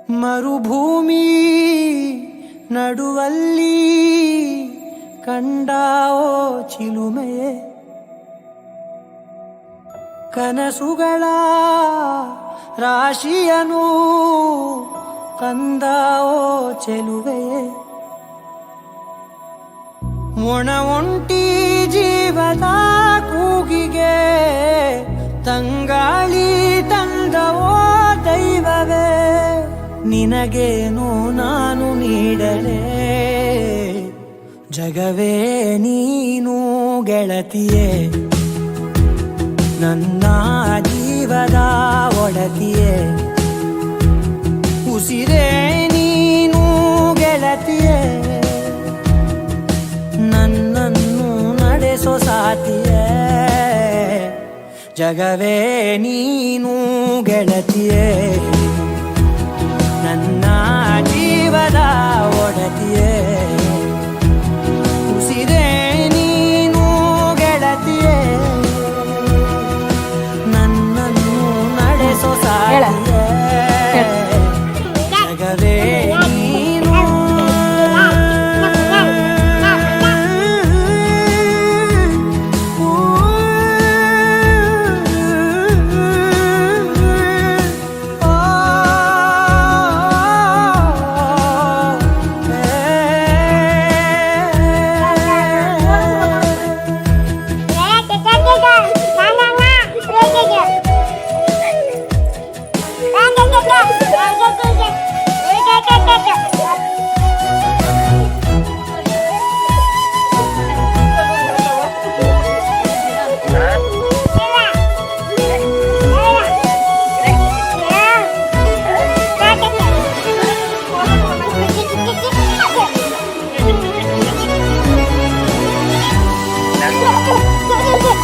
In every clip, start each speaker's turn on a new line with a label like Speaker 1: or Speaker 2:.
Speaker 1: ಮರುಭೂಮಿ ನಡುವಲ್ಲಿ ಕಂಡಾವೋ ಚಿಲುಮೆಯೇ, ಕನಸುಗಳ ರಾಶಿಯನು ತಂದಾವೋ ಚೆಲುವೆಯೇ, ಒಣ ಒಂಟಿ ಜೀವದ ಕೂಗಿಗೆ ತಂಗಾಳಿ ತಂದವೋ ದೈವವೇ, ನಿನಗೇನು ನಾನು ನೀಡಲೇ ಜಗವೇ ನೀನು ಗೆಳತಿಯೇ, ನನ್ನ ಜೀವದ ಒಡತಿಯೇ, ಉಸಿರೇ ನೀನು ಗೆಳತಿಯೇ, ನನ್ನನ್ನು ನಡೆಸೋ ಸಾತಿಯೇ, ಜಗವೇ ನೀನು ಗೆಳತಿಯೇ, ನನ್ನ ಜೀವದ ಒಡತಿಯೇ, ಉಸಿರೇ ನೀನು ಗೆಳತಿಯೇ, ನನ್ನನ್ನು ನಡೆಸೋ ಸಾತಿಯೇ, ಜಗವೇ ನೀನು.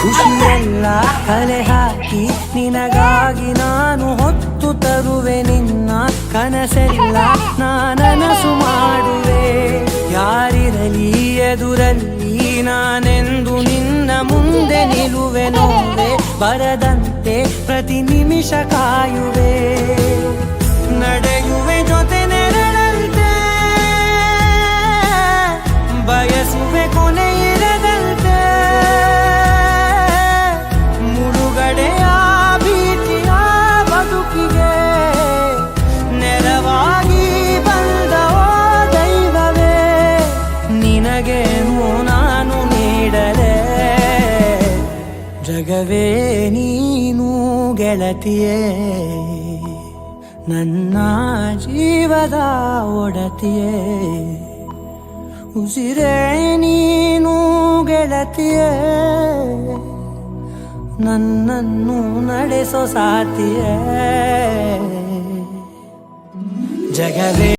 Speaker 1: ಖುಷಿಯೆಲ್ಲ ಕಲೆ ಹಾಕಿ ನಿನಗಾಗಿ ನಾನು ಹೊತ್ತು ತರುವೆ, ನಿನ್ನ ಕನಸೆಲ್ಲ ನಾನನಸು ಮಾಡುವೆ, ಯಾರಿರಲಿ ಎದುರಲ್ಲಿ ನಾನೆಂದು ನಿನ್ನ ಮುಂದೆ ನಿಲ್ಲುವೆ, ನೋವೆ ಬರದಂತೆ ಪ್ರತಿ ನಿಮಿಷ ಕಾಯುವೆ, ನಡೆಯುವೆ ಜೊತೆ ನೆರಳಂತೆ, ಬಯಸುವೆ ಕೊನೆ ಇರದಂತೆ, ಮುಳುಗಡೆಯ ಭೀತಿಯ ಬದುಕಿಗೆ ನೆರವಾಗಿ ಬಂದವೋ ದೈವವೇ, ನಿನಗೇನು ನಾನು ನೀಡಲೇ ಜಗವೇ ನೀನು ಗೆಳತಿಯೇ, ನನ್ನ ಜೀವದ ಒಡತಿಯೇ, ಉಸಿರೇ ನೀನು ಗೆಳತಿಯೇ, ನನ್ನನ್ನು ನಡೆಸೋ ಸಾತಿಯೇ, ಜಗವೇ